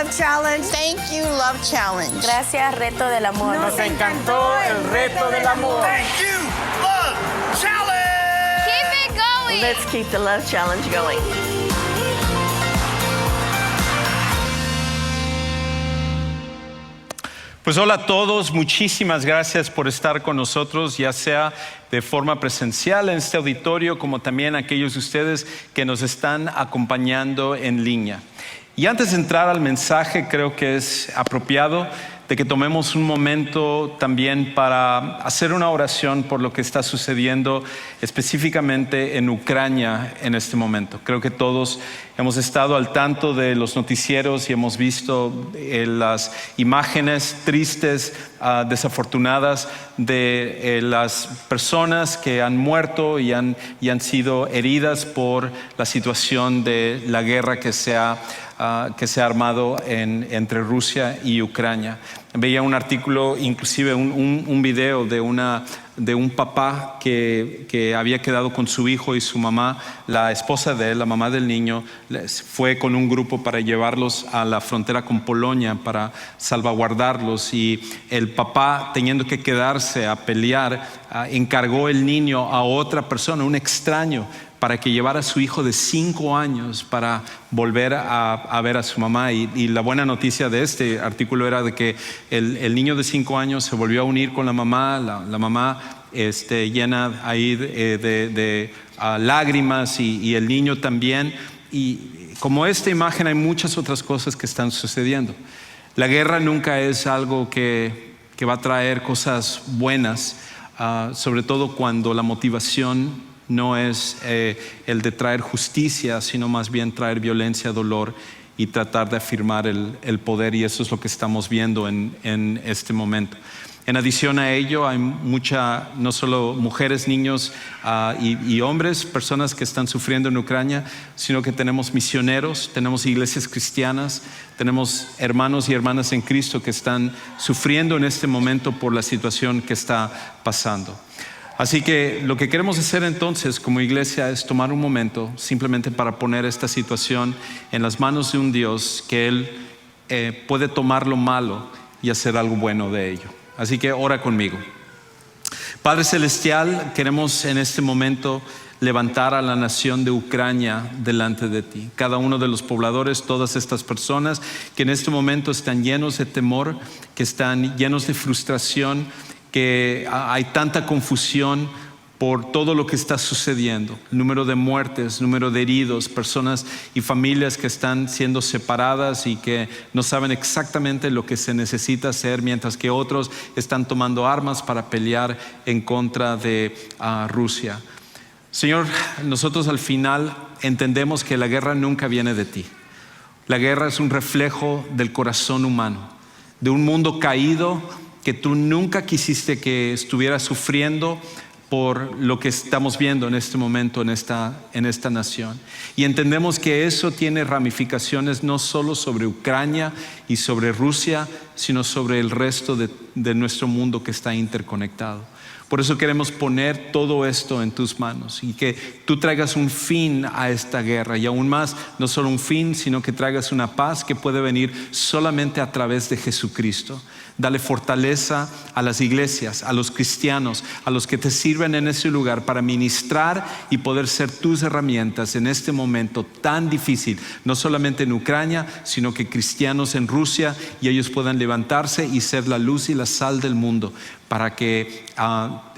Love Challenge. Thank you, Love Challenge. Gracias, Reto del Amor. Nos encantó el reto del amor. Thank you, Love Challenge. Keep it going. Let's keep the Love Challenge going. Pues hola a todos, muchísimas gracias por estar con nosotros, ya sea de forma presencial en este auditorio, como también aquellos de ustedes que nos están acompañando en línea. Y antes de entrar al mensaje, creo que es apropiado de que tomemos un momento también para hacer una oración por lo que está sucediendo específicamente en Ucrania en este momento. Creo que todos hemos estado al tanto de los noticieros y hemos visto las imágenes tristes, desafortunadas de las personas que han muerto y han sido heridas por la situación de la guerra que se ha armado entre Rusia y Ucrania. Veía un artículo, inclusive un video de un papá que había quedado con su hijo y su mamá, la esposa de él, la mamá del niño, fue con un grupo para llevarlos a la frontera con Polonia para salvaguardarlos, y el papá, teniendo que quedarse a pelear, encargó el niño a otra persona, un extraño, para que llevara a su hijo de 5 años para volver a ver a su mamá. Y la buena noticia de este artículo era de que el niño de 5 años se volvió a unir con la mamá, la mamá llena ahí de lágrimas, y el niño también. Y como esta imagen hay muchas otras cosas que están sucediendo. La guerra nunca es algo que va a traer cosas buenas, sobre todo cuando la motivación no es el de traer justicia, sino más bien traer violencia, dolor y tratar de afirmar el poder, y eso es lo que estamos viendo en este momento. En adición a ello, hay no solo mujeres, niños y hombres, personas que están sufriendo en Ucrania, sino que tenemos misioneros, tenemos iglesias cristianas, tenemos hermanos y hermanas en Cristo que están sufriendo en este momento por la situación que está pasando. Así que lo que queremos hacer entonces como iglesia es tomar un momento simplemente para poner esta situación en las manos de un Dios que Él puede tomar lo malo y hacer algo bueno de ello. Así que ora conmigo. Padre Celestial, queremos en este momento levantar a la nación de Ucrania delante de ti. Cada uno de los pobladores, todas estas personas que en este momento están llenos de temor, que están llenos de frustración, que hay tanta confusión por todo lo que está sucediendo, número de muertes, número de heridos, personas y familias que están siendo separadas y que no saben exactamente lo que se necesita hacer, mientras que otros están tomando armas para pelear en contra de Rusia. Señor, nosotros al final entendemos que la guerra nunca viene de ti. La guerra es un reflejo del corazón humano, de un mundo caído que tú nunca quisiste que estuviera sufriendo por lo que estamos viendo en este momento en esta nación. Y entendemos que eso tiene ramificaciones no solo sobre Ucrania y sobre Rusia, sino sobre el resto de nuestro mundo que está interconectado. Por eso queremos poner todo esto en tus manos y que tú traigas un fin a esta guerra, y aún más, no solo un fin, sino que traigas una paz que puede venir solamente a través de Jesucristo. Dale fortaleza a las iglesias, a los cristianos, a los que te sirven en ese lugar para ministrar y poder ser tus herramientas en este momento tan difícil, no solamente en Ucrania, sino que cristianos en Rusia, y ellos puedan levantarse y ser la luz y la sal del mundo, para que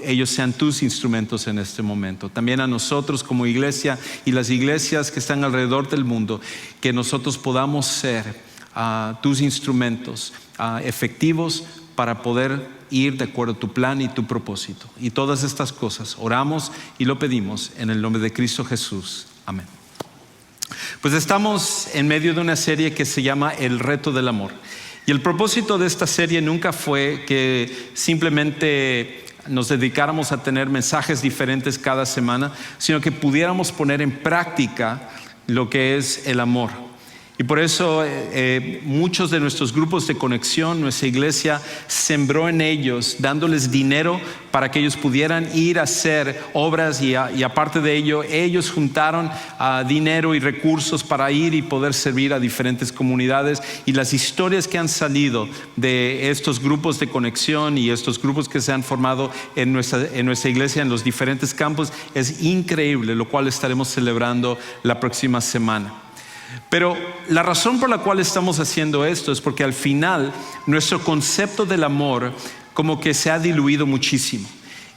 ellos sean tus instrumentos en este momento. También a nosotros como iglesia y las iglesias que están alrededor del mundo, que nosotros podamos ser tus instrumentos efectivos para poder ir de acuerdo a tu plan y tu propósito. Y todas estas cosas oramos y lo pedimos en el nombre de Cristo Jesús. Amén. Pues estamos en medio de una serie que se llama El Reto del Amor. Y el propósito de esta serie nunca fue que simplemente nos dedicáramos a tener mensajes diferentes cada semana, sino que pudiéramos poner en práctica lo que es el amor. Y por eso muchos de nuestros grupos de conexión, nuestra iglesia sembró en ellos, dándoles dinero para que ellos pudieran ir a hacer obras y aparte de ello, ellos juntaron dinero y recursos para ir y poder servir a diferentes comunidades. Y las historias que han salido de estos grupos de conexión y estos grupos que se han formado en nuestra iglesia en los diferentes campos es increíble, lo cual estaremos celebrando la próxima semana. Pero la razón por la cual estamos haciendo esto es porque al final nuestro concepto del amor como que se ha diluido muchísimo.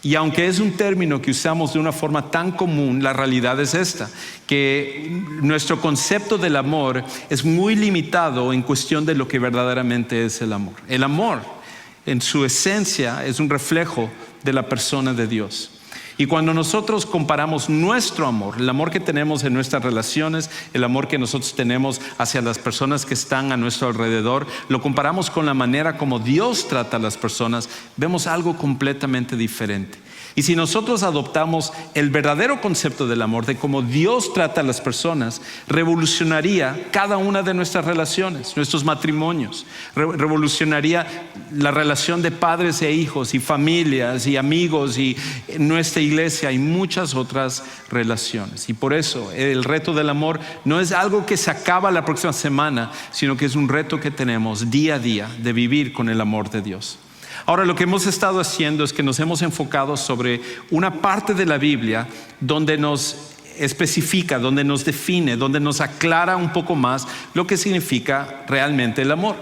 Y aunque es un término que usamos de una forma tan común, la realidad es esta, que nuestro concepto del amor es muy limitado en cuestión de lo que verdaderamente es el amor. El amor, en su esencia, es un reflejo de la persona de Dios. Y cuando nosotros comparamos nuestro amor, el amor que tenemos en nuestras relaciones, el amor que nosotros tenemos hacia las personas que están a nuestro alrededor, lo comparamos con la manera como Dios trata a las personas, vemos algo completamente diferente. Y si nosotros adoptamos el verdadero concepto del amor, de cómo Dios trata a las personas, revolucionaría cada una de nuestras relaciones, nuestros matrimonios, revolucionaría la relación de padres e hijos y familias y amigos y nuestra iglesia y muchas otras relaciones. Y por eso el reto del amor no es algo que se acaba la próxima semana, sino que es un reto que tenemos día a día de vivir con el amor de Dios. Ahora, lo que hemos estado haciendo es que nos hemos enfocado sobre una parte de la Biblia donde nos especifica, donde nos define, donde nos aclara un poco más lo que significa realmente el amor.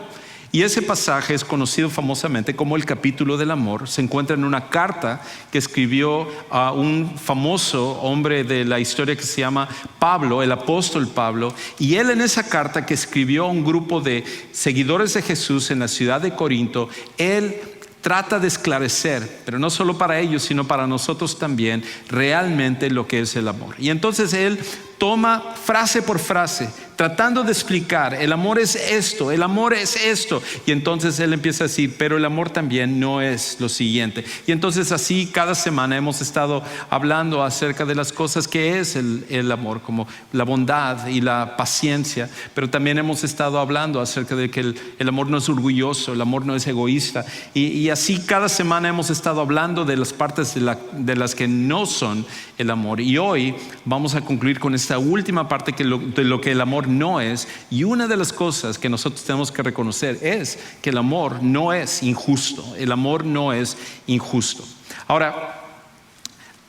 Y ese pasaje es conocido famosamente como el capítulo del amor. Se encuentra en una carta que escribió a un famoso hombre de la historia que se llama Pablo, el apóstol Pablo. Y él en esa carta que escribió a un grupo de seguidores de Jesús en la ciudad de Corinto, él trata de esclarecer, pero no solo para ellos, sino para nosotros también, realmente lo que es el amor. Y entonces él toma frase por frase, tratando de explicar, el amor es esto, el amor es esto. Y entonces él empieza a decir, pero el amor también no es lo siguiente. Y entonces así cada semana hemos estado hablando acerca de las cosas que es el amor, como la bondad y la paciencia. Pero también hemos estado hablando acerca de que el amor no es orgulloso, el amor no es egoísta. Y así cada semana hemos estado hablando de las partes de las que no son el amor. Y hoy vamos a concluir con esta última parte de lo que el amor no es. Y una de las cosas que nosotros tenemos que reconocer es que el amor no es injusto. El amor no es injusto. Ahora,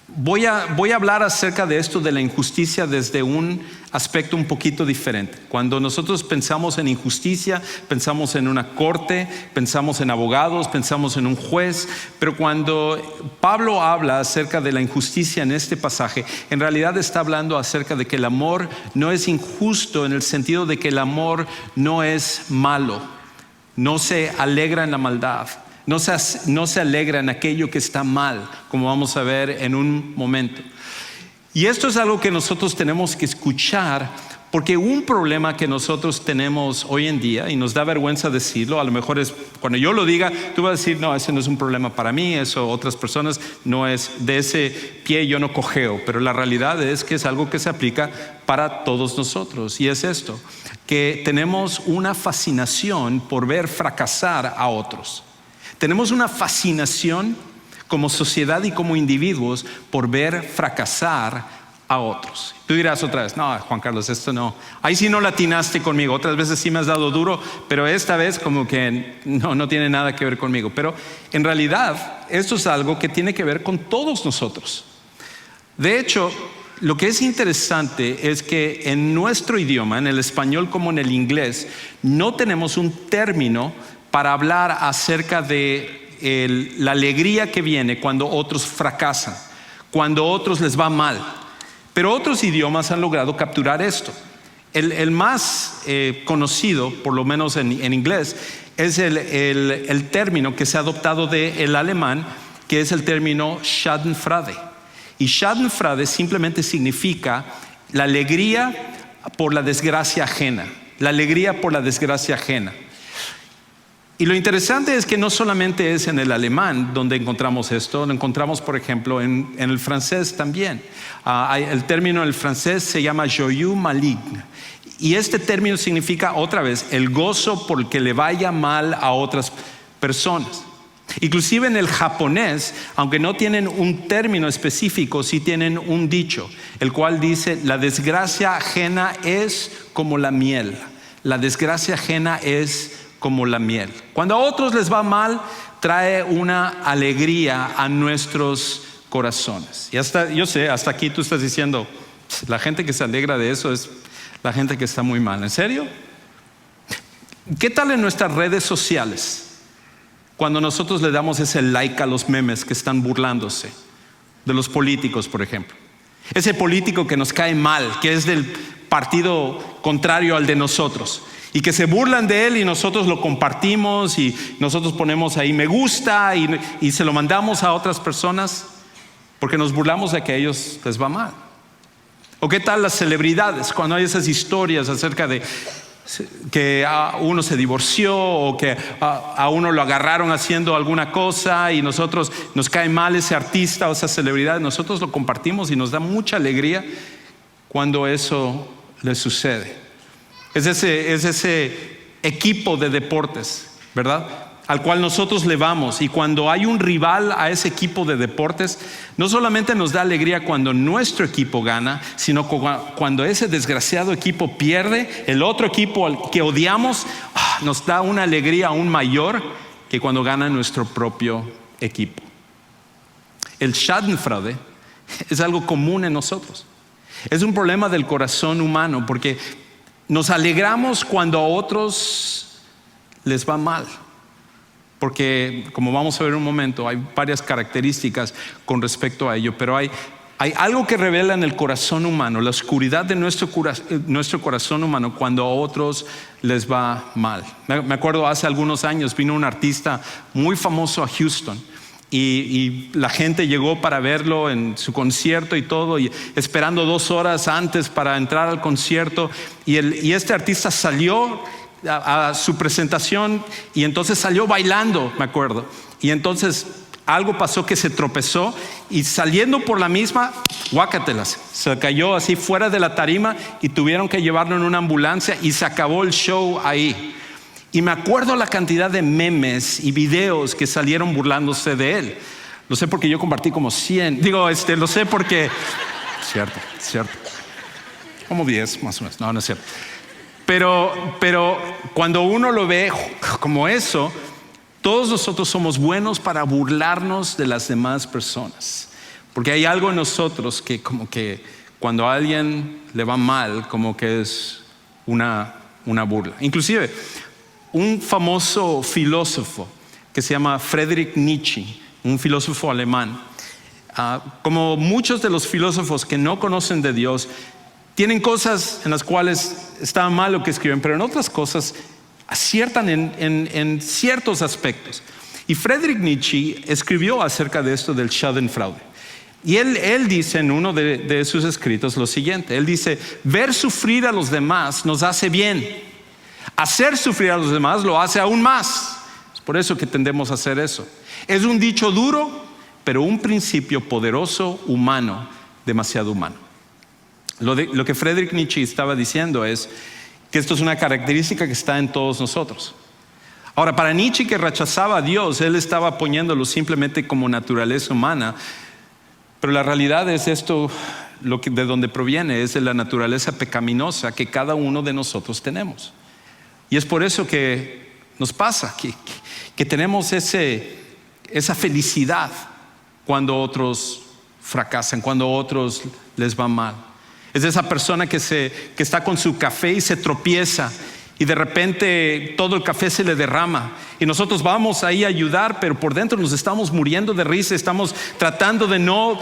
voy a hablar acerca de esto de la injusticia desde un aspecto un poquito diferente. Cuando nosotros pensamos en injusticia, pensamos en una corte, pensamos en abogados, pensamos en un juez, pero cuando Pablo habla acerca de la injusticia en este pasaje, en realidad está hablando acerca de que el amor no es injusto en el sentido de que el amor no es malo, no se alegra en la maldad. No se alegra en aquello que está mal, como vamos a ver en un momento. Y esto es algo que nosotros tenemos que escuchar, porque un problema que nosotros tenemos hoy en día, y nos da vergüenza decirlo, a lo mejor es cuando yo lo diga, tú vas a decir, no, ese no es un problema para mí, eso otras personas no es, de ese pie yo no cojeo, pero la realidad es que es algo que se aplica para todos nosotros, y es esto, que tenemos una fascinación por ver fracasar a otros. Tenemos una fascinación como sociedad y como individuos por ver fracasar a otros. Tú dirás otra vez, no, Juan Carlos, esto no. Ahí sí no latinaste conmigo. Otras veces sí me has dado duro, pero esta vez como que no tiene nada que ver conmigo. Pero en realidad esto es algo que tiene que ver con todos nosotros. De hecho, lo que es interesante es que en nuestro idioma, en el español como en el inglés, no tenemos un término para hablar acerca de la alegría que viene cuando otros fracasan, cuando a otros les va mal. Pero otros idiomas han logrado capturar esto. El más conocido, por lo menos en inglés, es el término que se ha adoptado del alemán, que es el término Schadenfreude. Y Schadenfreude simplemente significa la alegría por la desgracia ajena. La alegría por la desgracia ajena. Y lo interesante es que no solamente es en el alemán donde encontramos esto, lo encontramos por ejemplo en el francés también. El término en el francés se llama joyeux maligne Y este término significa, otra vez, el gozo por el que le vaya mal a otras personas. Inclusive en el japonés, aunque no tienen un término específico, sí tienen un dicho, el cual dice: la desgracia ajena es como la miel. La desgracia ajena es como la miel. Cuando a otros les va mal, trae una alegría a nuestros corazones. Y hasta, yo sé, hasta aquí tú estás diciendo, la gente que se alegra de eso es la gente que está muy mal. ¿En serio? ¿Qué tal en nuestras redes sociales? Cuando nosotros le damos ese like a los memes que están burlándose de los políticos, por ejemplo. Ese político que nos cae mal, que es del partido contrario al de nosotros, y que se burlan de él y nosotros lo compartimos y nosotros ponemos ahí me gusta y se lo mandamos a otras personas porque nos burlamos de que a ellos les va mal. ¿O qué tal las celebridades? Cuando hay esas historias acerca de que a uno se divorció o que a uno lo agarraron haciendo alguna cosa y nosotros nos cae mal ese artista o esa celebridad, nosotros lo compartimos y nos da mucha alegría cuando eso le sucede. Es ese equipo de deportes, ¿verdad?, al cual nosotros le vamos, y cuando hay un rival a ese equipo de deportes, no solamente nos da alegría cuando nuestro equipo gana, sino cuando ese desgraciado equipo pierde, el otro equipo al que odiamos, nos da una alegría aún mayor que cuando gana nuestro propio equipo. El Schadenfreude es algo común en nosotros. Es un problema del corazón humano porque nos alegramos cuando a otros les va mal. Porque, como vamos a ver en un momento, hay varias características con respecto a ello, pero hay algo que revela en el corazón humano, la oscuridad de nuestro corazón humano cuando a otros les va mal. Me acuerdo hace algunos años vino un artista muy famoso a Houston y la gente llegó para verlo en su concierto y todo, y esperando 2 horas antes para entrar al concierto, y este artista salió a su presentación y entonces salió bailando, me acuerdo, y entonces algo pasó que se tropezó y saliendo por la misma, guácatelas, se cayó así fuera de la tarima y tuvieron que llevarlo en una ambulancia y se acabó el show ahí. Y me acuerdo la cantidad de memes y videos que salieron burlándose de él. Lo sé porque yo compartí como 100, lo sé porque cierto, como 10 más o menos, no es cierto. Pero cuando uno lo ve como eso, todos nosotros somos buenos para burlarnos de las demás personas. Porque hay algo en nosotros que como que cuando a alguien le va mal, como que es una burla. Inclusive, un famoso filósofo que se llama Friedrich Nietzsche, un filósofo alemán, como muchos de los filósofos que no conocen de Dios, tienen cosas en las cuales está mal lo que escriben, pero en otras cosas aciertan en ciertos aspectos. Y Friedrich Nietzsche escribió acerca de esto del Schadenfreude. Y él dice en uno de sus escritos lo siguiente. Él dice: ver sufrir a los demás nos hace bien. Hacer sufrir a los demás lo hace aún más. Es por eso que tendemos a hacer eso. Es un dicho duro, pero un principio poderoso, humano, demasiado humano. Lo que Friedrich Nietzsche estaba diciendo es que esto es una característica que está en todos nosotros. Ahora, para Nietzsche, que rechazaba a Dios, él estaba poniéndolo simplemente como naturaleza humana, pero la realidad es esto, de donde proviene, es de la naturaleza pecaminosa que cada uno de nosotros tenemos. Y es por eso que nos pasa, que tenemos esa felicidad cuando otros fracasan, cuando a otros les va mal. Es esa persona que está con su café y se tropieza y de repente todo el café se le derrama y nosotros vamos ahí a ayudar, pero por dentro nos estamos muriendo de risa, estamos tratando de no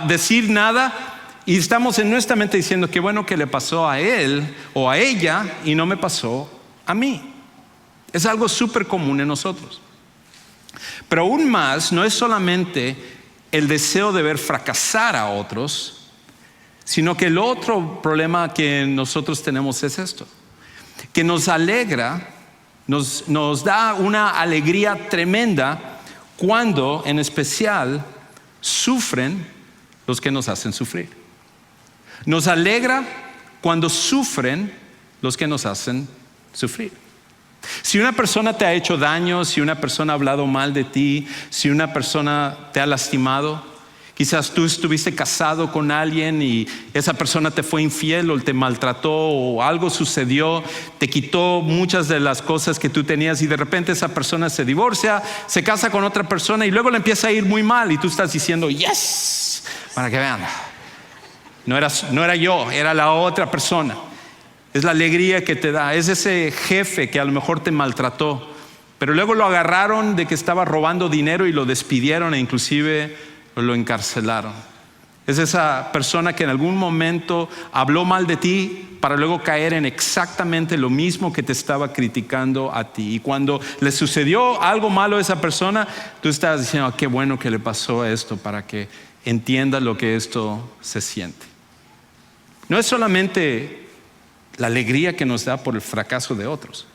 decir nada y estamos en nuestra mente diciendo qué bueno que le pasó a él o a ella y no me pasó a mí. Es algo súper común en nosotros. Pero aún más, no es solamente el deseo de ver fracasar a otros, sino que el otro problema que nosotros tenemos es esto, que nos alegra, nos da una alegría tremenda cuando en especial sufren los que nos hacen sufrir. Nos alegra cuando sufren los que nos hacen sufrir. Si una persona te ha hecho daño, si una persona ha hablado mal de ti, si una persona te ha lastimado, quizás tú estuviste casado con alguien y esa persona te fue infiel o te maltrató o algo sucedió, te quitó muchas de las cosas que tú tenías y de repente esa persona se divorcia, se casa con otra persona y luego le empieza a ir muy mal y tú estás diciendo yes, para que vean, no era yo, era la otra persona. Es la alegría que te da, es ese jefe que a lo mejor te maltrató, pero luego lo agarraron de que estaba robando dinero y lo despidieron e inclusive lo encarcelaron. Es esa persona que en algún momento habló mal de ti para luego caer en exactamente lo mismo que te estaba criticando a ti. Y cuando le sucedió algo malo a esa persona, tú estabas diciendo, qué bueno que le pasó esto para que entienda lo que esto se siente. No es solamente la alegría que nos da por el fracaso de otros,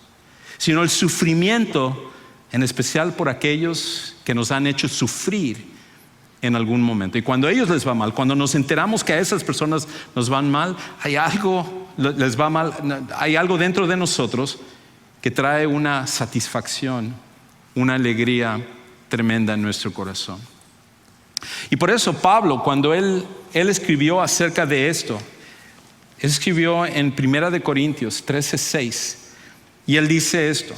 sino el sufrimiento, en especial por aquellos que nos han hecho sufrir en algún momento. Y cuando a ellos les va mal, cuando nos enteramos que a esas personas nos van mal, hay algo dentro de nosotros que trae una satisfacción, una alegría tremenda en nuestro corazón. Y por eso Pablo, cuando él escribió acerca de esto, él escribió en 1 Corintios 13:6 y él dice esto: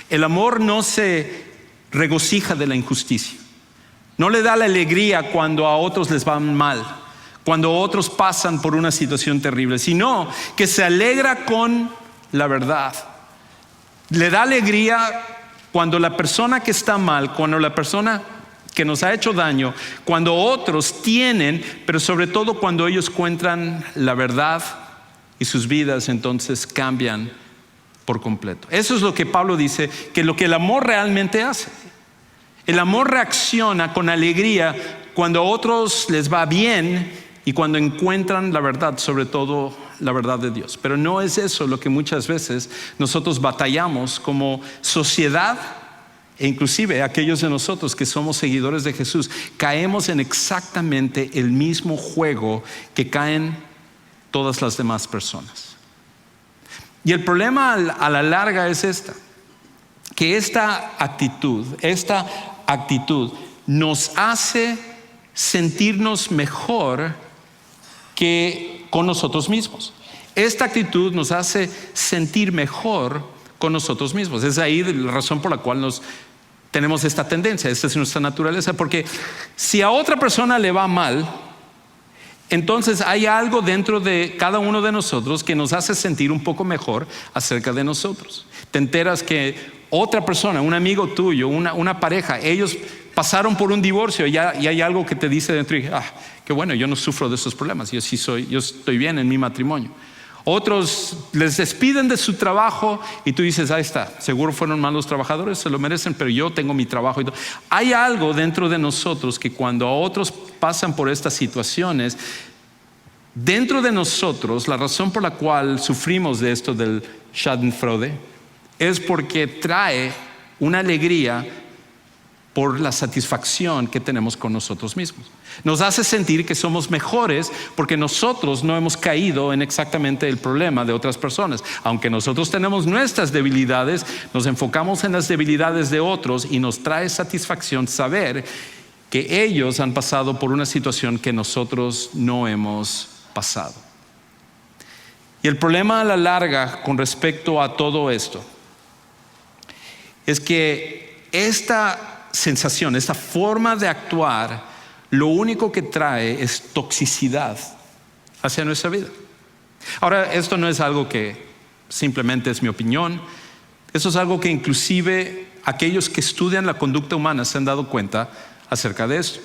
el amor no se regocija de la injusticia, no le da la alegría cuando a otros les va mal, cuando otros pasan por una situación terrible, sino que se alegra con la verdad. Le da alegría cuando la persona que está mal, cuando la persona que nos ha hecho daño, cuando otros tienen, pero sobre todo cuando ellos encuentran la verdad y sus vidas entonces cambian por completo. Eso es lo que Pablo dice, que lo que el amor realmente hace. El amor reacciona con alegría cuando a otros les va bien y cuando encuentran la verdad, sobre todo la verdad de Dios. Pero no es eso lo que muchas veces nosotros batallamos como sociedad. E inclusive aquellos de nosotros que somos seguidores de Jesús caemos en exactamente el mismo juego que caen todas las demás personas. Y el problema a la larga es que esta actitud nos hace sentirnos mejor que con nosotros mismos. Esta actitud nos hace sentir mejor con nosotros mismos. Es ahí la razón por la cual tenemos esta tendencia. Esta es nuestra naturaleza, porque si a otra persona le va mal, entonces hay algo dentro de cada uno de nosotros que nos hace sentir un poco mejor acerca de nosotros. Te enteras que otra persona, un amigo tuyo, una pareja, ellos pasaron por un divorcio y hay algo que te dice dentro, qué bueno, yo no sufro de esos problemas, yo estoy bien en mi matrimonio. Otros les despiden de su trabajo y tú dices, ahí está, seguro fueron malos trabajadores, se lo merecen, pero yo tengo mi trabajo. Hay algo dentro de nosotros que cuando a otros pasan por estas situaciones, dentro de nosotros, la razón por la cual sufrimos de esto del Schadenfreude es porque trae una alegría por la satisfacción que tenemos con nosotros mismos. Nos hace sentir que somos mejores porque nosotros no hemos caído en exactamente el problema de otras personas. Aunque nosotros tenemos nuestras debilidades, nos enfocamos en las debilidades de otros y nos trae satisfacción saber que ellos han pasado por una situación que nosotros no hemos pasado. Y el problema a la larga con respecto a todo esto es que esta sensación, esta forma de actuar, lo único que trae es toxicidad hacia nuestra vida. Ahora, esto no es algo que simplemente es mi opinión. Eso es algo que inclusive aquellos que estudian la conducta humana se han dado cuenta acerca de esto.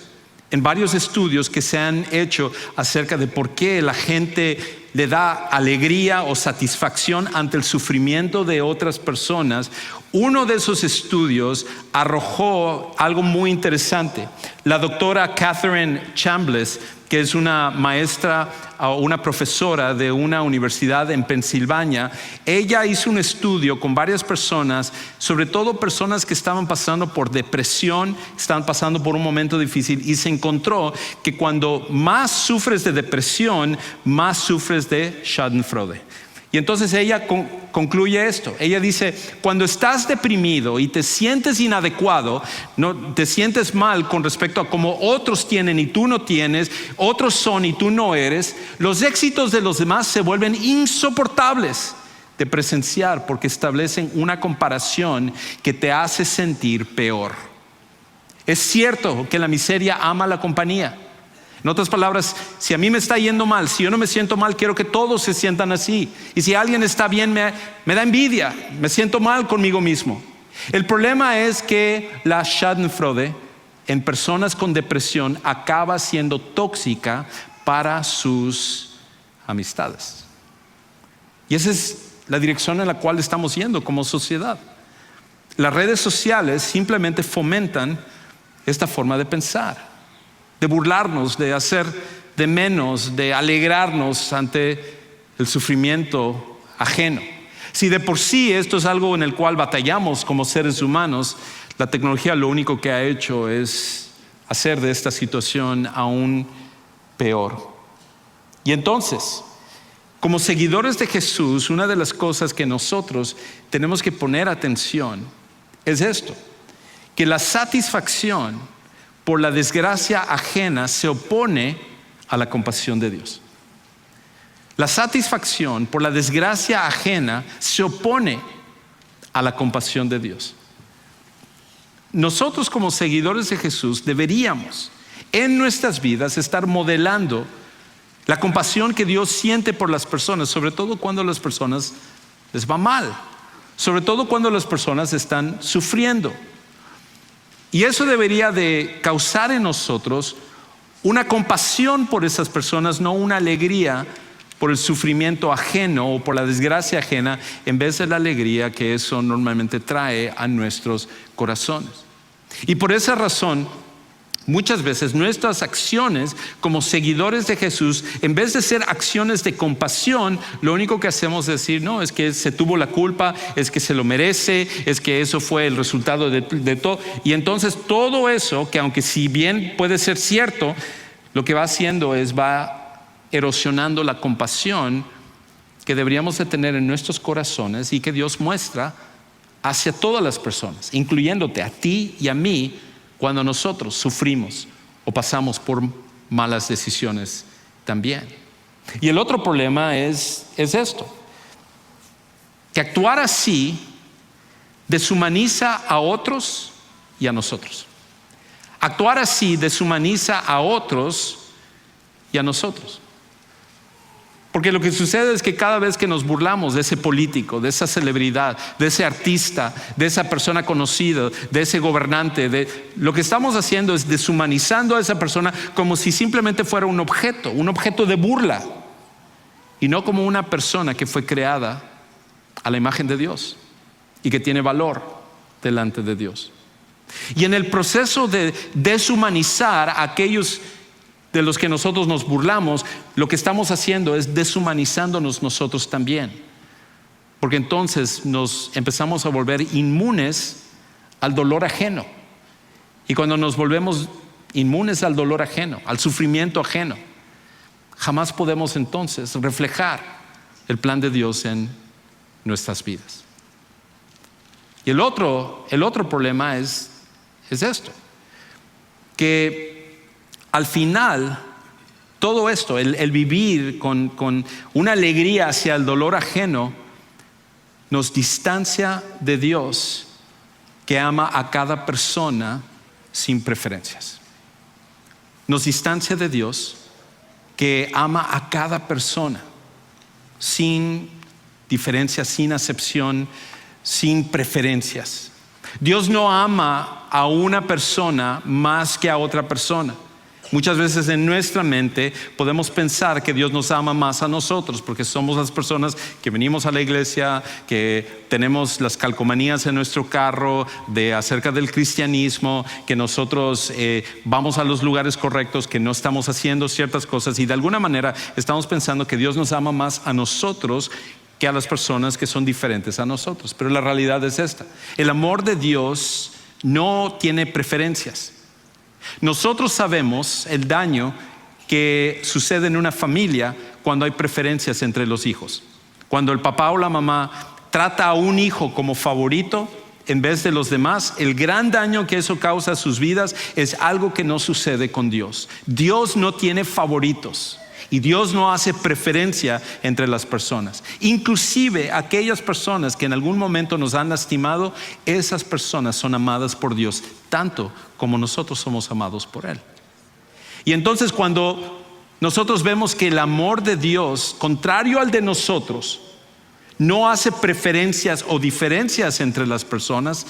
En varios estudios que se han hecho acerca de por qué la gente le da alegría o satisfacción ante el sufrimiento de otras personas, uno de esos estudios arrojó algo muy interesante. La doctora Catherine Chambliss, que es una maestra o una profesora de una universidad en Pensilvania, ella hizo un estudio con varias personas, sobre todo personas que estaban pasando por depresión, estaban pasando por un momento difícil, y se encontró que cuando más sufres de depresión, más sufres de Schadenfreude. Y entonces ella concluye esto. Ella dice, cuando estás deprimido y te sientes inadecuado, no, te sientes mal con respecto a cómo otros tienen y tú no tienes, otros son y tú no eres, los éxitos de los demás se vuelven insoportables de presenciar porque establecen una comparación que te hace sentir peor. Es cierto que la miseria ama la compañía. En otras palabras, si a mí me está yendo mal, si yo no me siento mal, quiero que todos se sientan así. Y si alguien está bien, me da envidia, me siento mal conmigo mismo. El problema es que la schadenfreude en personas con depresión acaba siendo tóxica para sus amistades. Y esa es la dirección en la cual estamos yendo como sociedad. Las redes sociales simplemente fomentan esta forma de pensar, de burlarnos, de hacer de menos, de alegrarnos ante el sufrimiento ajeno. Si de por sí esto es algo en el cual batallamos como seres humanos, la tecnología lo único que ha hecho es hacer de esta situación aún peor. Y entonces, como seguidores de Jesús, una de las cosas que nosotros tenemos que poner atención es esto, que la satisfacción por la desgracia ajena se opone a la compasión de Dios. La satisfacción por la desgracia ajena se opone a la compasión de Dios. Nosotros como seguidores de Jesús deberíamos en nuestras vidas estar modelando la compasión que Dios siente por las personas, sobre todo cuando a las personas les va mal, sobre todo cuando las personas están sufriendo. Y eso debería de causar en nosotros una compasión por esas personas, no una alegría por el sufrimiento ajeno o por la desgracia ajena, en vez de la alegría que eso normalmente trae a nuestros corazones. Y por esa razón, muchas veces nuestras acciones como seguidores de Jesús, en vez de ser acciones de compasión, lo único que hacemos es decir, no, es que se tuvo la culpa, es que se lo merece, es que eso fue el resultado de todo. Y entonces todo eso, que aunque si bien puede ser cierto, lo que va haciendo es va erosionando la compasión que deberíamos de tener en nuestros corazones y que Dios muestra hacia todas las personas, incluyéndote a ti y a mí, cuando nosotros sufrimos o pasamos por malas decisiones también. Y el otro problema es esto, que actuar así deshumaniza a otros y a nosotros. Actuar así deshumaniza a otros y a nosotros. Porque lo que sucede es que cada vez que nos burlamos de ese político, de esa celebridad, de ese artista, de esa persona conocida, de ese gobernante, lo que estamos haciendo es deshumanizando a esa persona como si simplemente fuera un objeto de burla, y no como una persona que fue creada a la imagen de Dios y que tiene valor delante de Dios. Y en el proceso de deshumanizar a aquellos de los que nosotros nos burlamos, lo que estamos haciendo es deshumanizándonos nosotros también. Porque entonces nos empezamos a volver inmunes al dolor ajeno. Y cuando nos volvemos inmunes al dolor ajeno, al sufrimiento ajeno, jamás podemos entonces reflejar el plan de Dios en nuestras vidas. Y el otro problema es esto, que al final, todo esto, el vivir con una alegría hacia el dolor ajeno, nos distancia de Dios, que ama a cada persona sin preferencias. Nos distancia de Dios, que ama a cada persona sin diferencias, sin acepción, sin preferencias. Dios no ama a una persona más que a otra persona. Muchas veces en nuestra mente podemos pensar que Dios nos ama más a nosotros porque somos las personas que venimos a la iglesia, que tenemos las calcomanías en nuestro carro acerca del cristianismo, que nosotros vamos a los lugares correctos, que no estamos haciendo ciertas cosas y de alguna manera estamos pensando que Dios nos ama más a nosotros que a las personas que son diferentes a nosotros. Pero la realidad es esta: el amor de Dios no tiene preferencias. Nosotros sabemos el daño que sucede en una familia cuando hay preferencias entre los hijos. Cuando el papá o la mamá trata a un hijo como favorito en vez de los demás, el gran daño que eso causa a sus vidas es algo que no sucede con Dios. Dios no tiene favoritos y Dios no hace preferencia entre las personas. Inclusive aquellas personas que en algún momento nos han lastimado, esas personas son amadas por Dios, tanto como nosotros somos amados por Él. Y entonces cuando nosotros vemos que el amor de Dios, contrario al de nosotros, no hace preferencias o diferencias entre las personas,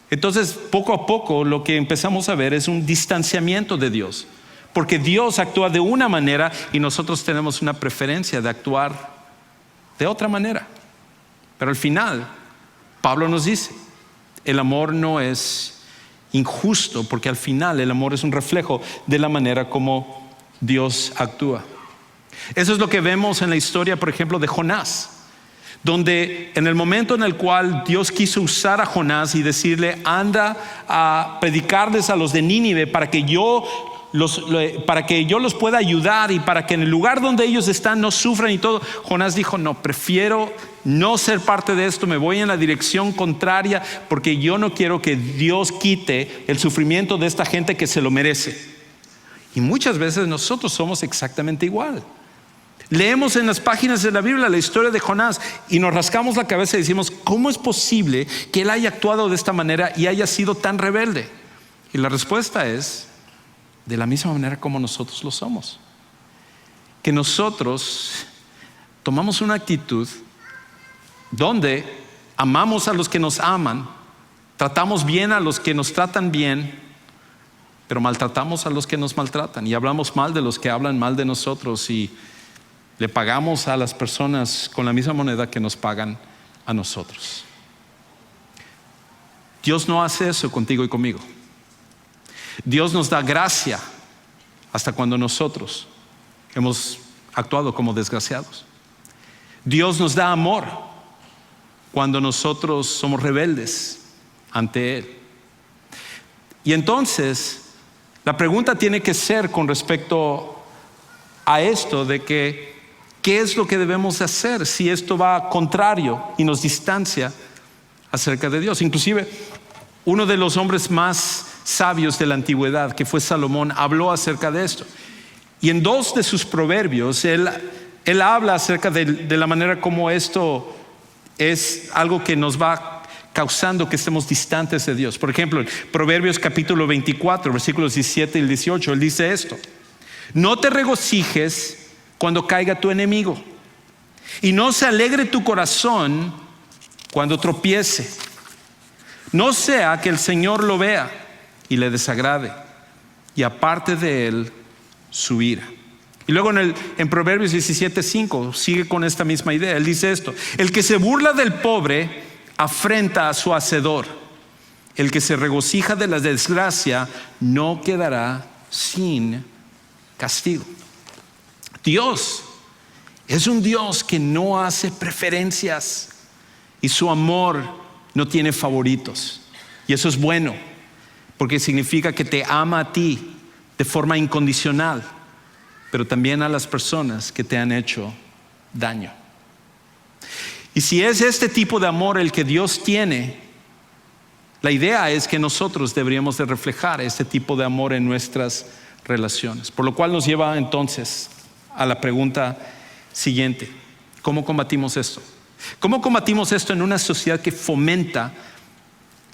entonces poco a poco lo que empezamos a ver es un distanciamiento de Dios, porque Dios actúa de una manera y nosotros tenemos una preferencia de actuar de otra manera. Pero al final, Pablo nos dice, el amor no es injusto, porque al final el amor es un reflejo de la manera como Dios actúa. Eso es lo que vemos en la historia, por ejemplo, de Jonás, donde en el momento en el cual Dios quiso usar a Jonás y decirle, anda a predicarles a los de Nínive para que yo los pueda ayudar y para que en el lugar donde ellos están no sufran y todo, Jonás dijo, no, prefiero no ser parte de esto, me voy en la dirección contraria porque yo no quiero que Dios quite el sufrimiento de esta gente que se lo merece. Y muchas veces nosotros somos exactamente igual. Leemos en las páginas de la Biblia la historia de Jonás y nos rascamos la cabeza y decimos, ¿cómo es posible que él haya actuado de esta manera y haya sido tan rebelde? Y la respuesta es, de la misma manera como nosotros lo somos. Que nosotros tomamos una actitud donde amamos a los que nos aman, tratamos bien a los que nos tratan bien, pero maltratamos a los que nos maltratan y hablamos mal de los que hablan mal de nosotros y le pagamos a las personas con la misma moneda que nos pagan a nosotros. Dios no hace eso contigo y conmigo. Dios nos da gracia hasta cuando nosotros hemos actuado como desgraciados. Dios nos da amor cuando nosotros somos rebeldes ante Él. Y entonces la pregunta tiene que ser con respecto a esto de que ¿qué es lo que debemos hacer si esto va contrario y nos distancia acerca de Dios? Inclusive uno de los hombres más sabios de la antigüedad, que fue Salomón, habló acerca de esto. Y en 2 de sus proverbios él habla acerca de la manera como esto es algo que nos va causando que estemos distantes de Dios. Por ejemplo, en Proverbios capítulo 24, versículos 17 y 18, él dice esto: no te regocijes cuando caiga tu enemigo, y no se alegre tu corazón cuando tropiece. No sea que el Señor lo vea y le desagrade, y aparte de él su ira. Y luego en Proverbios 17:5 sigue con esta misma idea. Él dice esto: el que se burla del pobre afrenta a su hacedor. El que se regocija de la desgracia no quedará sin castigo. Dios es un Dios que no hace preferencias y su amor no tiene favoritos. Y eso es bueno, porque significa que te ama a ti de forma incondicional, pero también a las personas que te han hecho daño. Y si es este tipo de amor el que Dios tiene, la idea es que nosotros deberíamos de reflejar este tipo de amor en nuestras relaciones. Por lo cual nos lleva entonces a la pregunta siguiente: ¿cómo combatimos esto? ¿Cómo combatimos esto en una sociedad que fomenta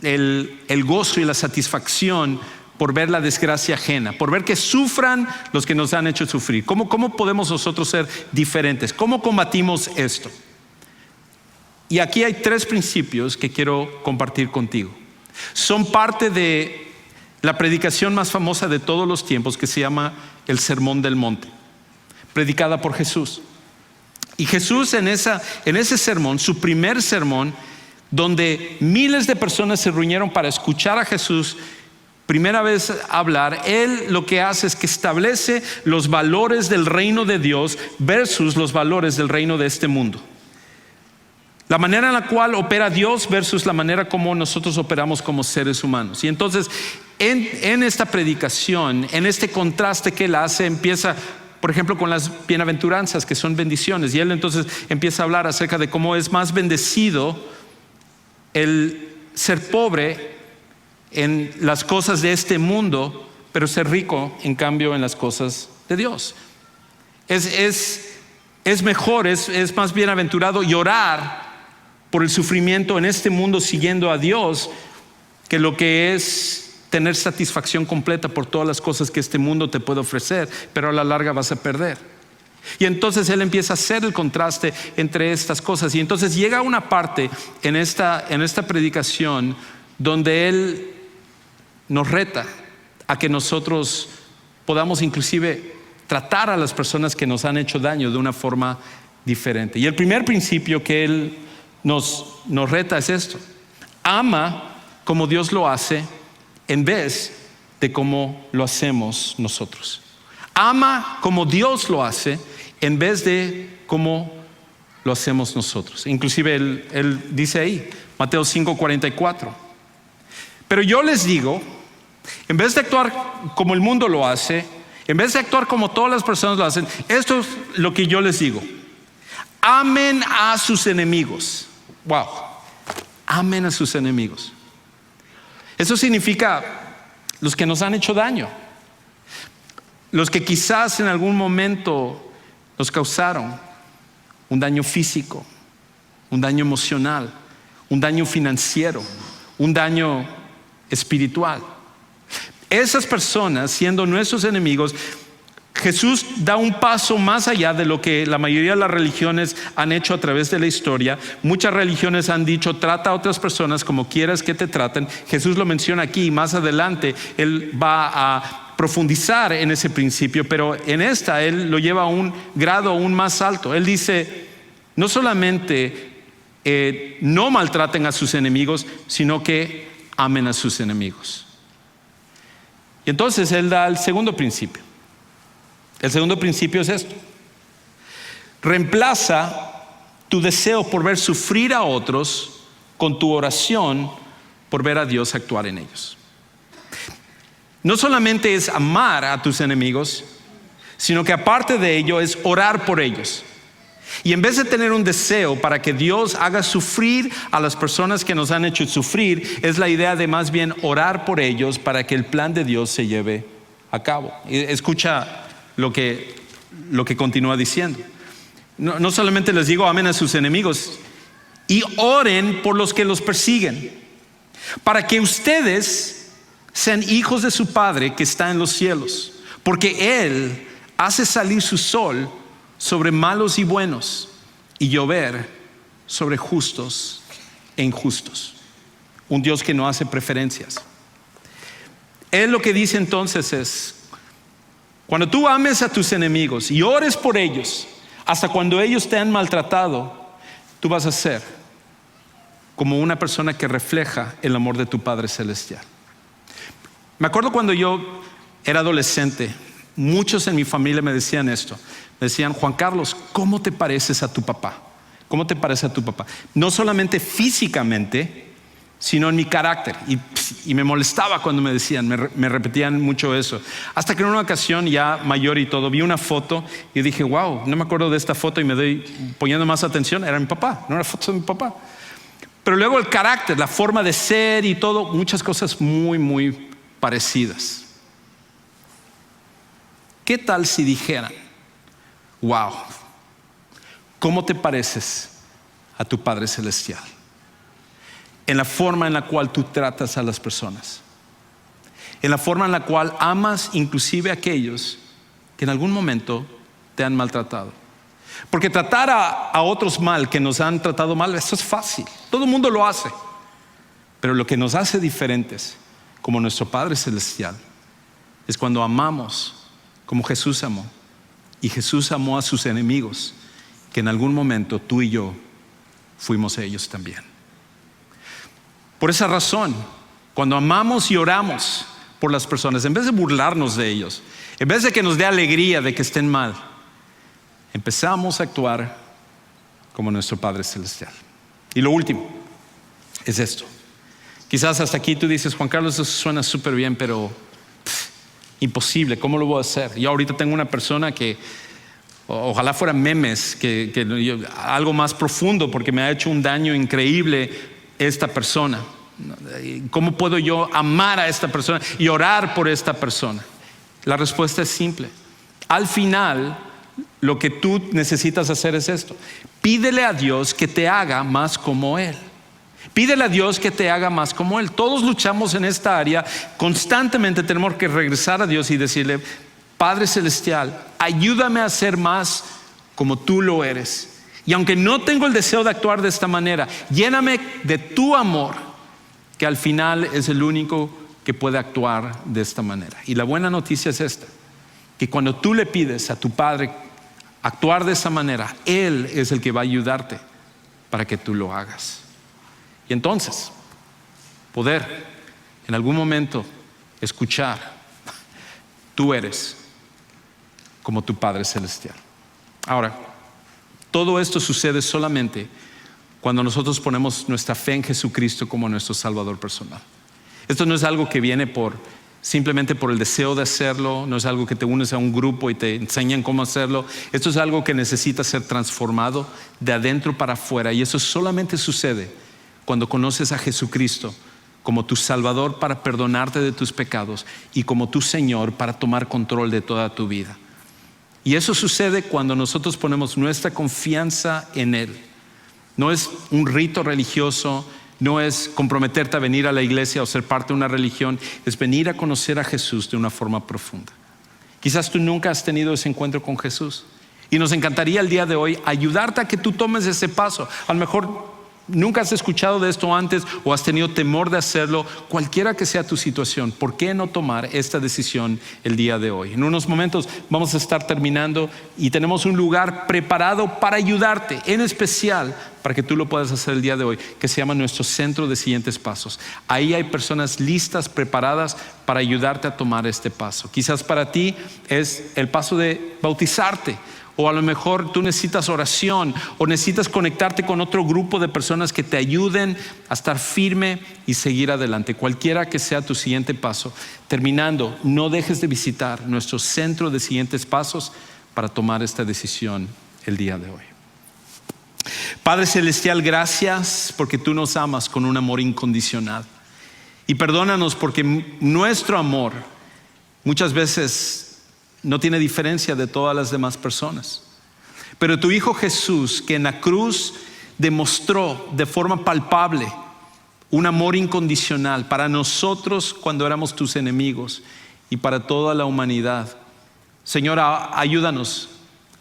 el gozo y la satisfacción por ver la desgracia ajena, por ver que sufran los que nos han hecho sufrir? ¿Cómo podemos nosotros ser diferentes? ¿Cómo combatimos esto? Y aquí hay 3 principios que quiero compartir contigo. Son parte de la predicación más famosa de todos los tiempos, que se llama el Sermón del Monte, predicada por Jesús. Y Jesús en ese sermón, su primer sermón, donde miles de personas se reunieron para escuchar a Jesús primera vez hablar, él lo que hace es que establece los valores del reino de Dios versus los valores del reino de este mundo. La manera en la cual opera Dios versus la manera como nosotros operamos como seres humanos. Y entonces en esta predicación, en este contraste que él hace, empieza por ejemplo, con las bienaventuranzas, que son bendiciones. Y él entonces empieza a hablar acerca de cómo es más bendecido el ser pobre en las cosas de este mundo, pero ser rico, en cambio, en las cosas de Dios. Es mejor, es más bienaventurado llorar por el sufrimiento en este mundo siguiendo a Dios, que lo que es tener satisfacción completa por todas las cosas que este mundo te puede ofrecer, pero a la larga vas a perder. Y entonces él empieza a hacer el contraste entre estas cosas. Y entonces llega una parte en esta predicación donde él nos reta a que nosotros podamos inclusive tratar a las personas que nos han hecho daño de una forma diferente. Y el primer principio que él nos reta es esto: ama como Dios lo hace en vez de como lo hacemos nosotros. Ama como Dios lo hace en vez de como lo hacemos nosotros. Inclusive él dice ahí, Mateo 5:44, pero yo les digo, en vez de actuar como el mundo lo hace, en vez de actuar como todas las personas lo hacen, esto es lo que yo les digo: amen a sus enemigos. Wow, amen a sus enemigos. Eso significa los que nos han hecho daño, los que quizás en algún momento nos causaron un daño físico, un daño emocional, un daño financiero, un daño espiritual. Esas personas, siendo nuestros enemigos, Jesús da un paso más allá de lo que la mayoría de las religiones han hecho a través de la historia. Muchas religiones han dicho: trata a otras personas como quieras que te traten. Jesús lo menciona aquí y más adelante él va a profundizar en ese principio, pero en esta él lo lleva a un grado aún más alto. Él dice: no solamente no maltraten a sus enemigos, sino que amen a sus enemigos. Y entonces él da el segundo principio. El segundo principio es esto: reemplaza tu deseo por ver sufrir a otros con tu oración por ver a Dios actuar en ellos. No solamente es amar a tus enemigos, sino que aparte de ello es orar por ellos. Y en vez de tener un deseo para que Dios haga sufrir a las personas que nos han hecho sufrir, es la idea de más bien orar por ellos para que el plan de Dios se lleve a cabo. Escucha lo que continúa diciendo. No solamente les digo amen a sus enemigos y oren por los que los persiguen, para que ustedes sean hijos de su Padre que está en los cielos, porque Él hace salir su sol sobre malos y buenos y llover sobre justos e injustos. Un Dios que no hace preferencias. Él lo que dice entonces es: cuando tú ames a tus enemigos y ores por ellos, hasta cuando ellos te han maltratado, tú vas a ser como una persona que refleja el amor de tu Padre Celestial. Me acuerdo cuando yo era adolescente, muchos en mi familia me decían esto. Me decían: Juan Carlos, ¿cómo te pareces a tu papá? ¿Cómo te parece a tu papá? No solamente físicamente, sino en mi carácter. Y me molestaba cuando me decían, me repetían mucho eso. Hasta que en una ocasión, ya mayor y todo, vi una foto y dije: wow, no me acuerdo de esta foto, y me doy poniendo más atención, era mi papá, no era foto de mi papá. Pero luego el carácter, la forma de ser y todo, muchas cosas muy, muy parecidas. ¿Qué tal si dijeran: wow, ¿cómo te pareces a tu Padre Celestial? En la forma en la cual tú tratas a las personas, en la forma en la cual amas inclusive a aquellos que en algún momento te han maltratado. Porque tratar a otros mal, que nos han tratado mal, eso es fácil, todo el mundo lo hace. Pero lo que nos hace diferentes como nuestro Padre Celestial es cuando amamos como Jesús amó. Y Jesús amó a sus enemigos, que en algún momento tú y yo fuimos ellos también. Por esa razón, cuando amamos y oramos por las personas, en vez de burlarnos de ellos, en vez de que nos dé alegría de que estén mal, empezamos a actuar como nuestro Padre Celestial. Y lo último es esto. Quizás hasta aquí tú dices: Juan Carlos, eso suena súper bien, pero imposible, ¿cómo lo voy a hacer? Yo ahorita tengo una persona que, ojalá fuera memes, algo más profundo, porque me ha hecho un daño increíble esta persona. ¿Cómo puedo yo amar a esta persona y orar por esta persona? La respuesta es simple. Al final, lo que tú necesitas hacer es esto: pídele a Dios que te haga más como Él. Pídele a Dios que te haga más como Él. Todos luchamos en esta área. Constantemente tenemos que regresar a Dios y decirle: Padre Celestial, ayúdame a ser más como tú lo eres. Y aunque no tengo el deseo de actuar de esta manera, lléname de tu amor, que al final es el único que puede actuar de esta manera. Y la buena noticia es esta: que cuando tú le pides a tu Padre actuar de esa manera, Él es el que va a ayudarte para que tú lo hagas. Y entonces, poder en algún momento escuchar: tú eres como tu Padre Celestial. Ahora, todo esto sucede solamente cuando nosotros ponemos nuestra fe en Jesucristo como nuestro Salvador personal. Esto no es algo que viene simplemente por el deseo de hacerlo, no es algo que te unes a un grupo y te enseñan cómo hacerlo. Esto es algo que necesita ser transformado de adentro para afuera, y eso solamente sucede cuando conoces a Jesucristo como tu Salvador para perdonarte de tus pecados y como tu Señor para tomar control de toda tu vida. Y eso sucede cuando nosotros ponemos nuestra confianza en Él. No es un rito religioso, no es comprometerte a venir a la iglesia o ser parte de una religión, es venir a conocer a Jesús de una forma profunda. Quizás tú nunca has tenido ese encuentro con Jesús, y nos encantaría el día de hoy ayudarte a que tú tomes ese paso. A lo mejor nunca has escuchado de esto antes o has tenido temor de hacerlo. Cualquiera que sea tu situación, ¿por qué no tomar esta decisión el día de hoy? En unos momentos vamos a estar terminando y tenemos un lugar preparado para ayudarte, en especial para que tú lo puedas hacer el día de hoy, que se llama nuestro centro de siguientes pasos. Ahí hay personas listas, preparadas para ayudarte a tomar este paso. Quizás para ti es el paso de bautizarte, o a lo mejor tú necesitas oración, o necesitas conectarte con otro grupo de personas que te ayuden a estar firme y seguir adelante. Cualquiera que sea tu siguiente paso, terminando, no dejes de visitar nuestro centro de siguientes pasos para tomar esta decisión el día de hoy. Padre Celestial, gracias porque tú nos amas con un amor incondicional, y perdónanos porque nuestro amor muchas veces no tiene diferencia de todas las demás personas. Pero tu Hijo Jesús, que en la cruz demostró de forma palpable un amor incondicional para nosotros cuando éramos tus enemigos y para toda la humanidad. Señor, ayúdanos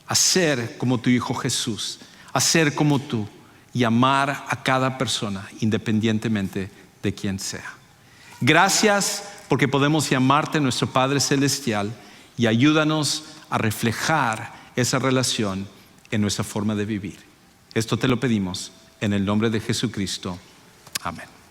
a ser como tu Hijo Jesús, a ser como tú y amar a cada persona independientemente de quién sea. Gracias porque podemos llamarte nuestro Padre Celestial, y ayúdanos a reflejar esa relación en nuestra forma de vivir. Esto te lo pedimos en el nombre de Jesucristo. Amén.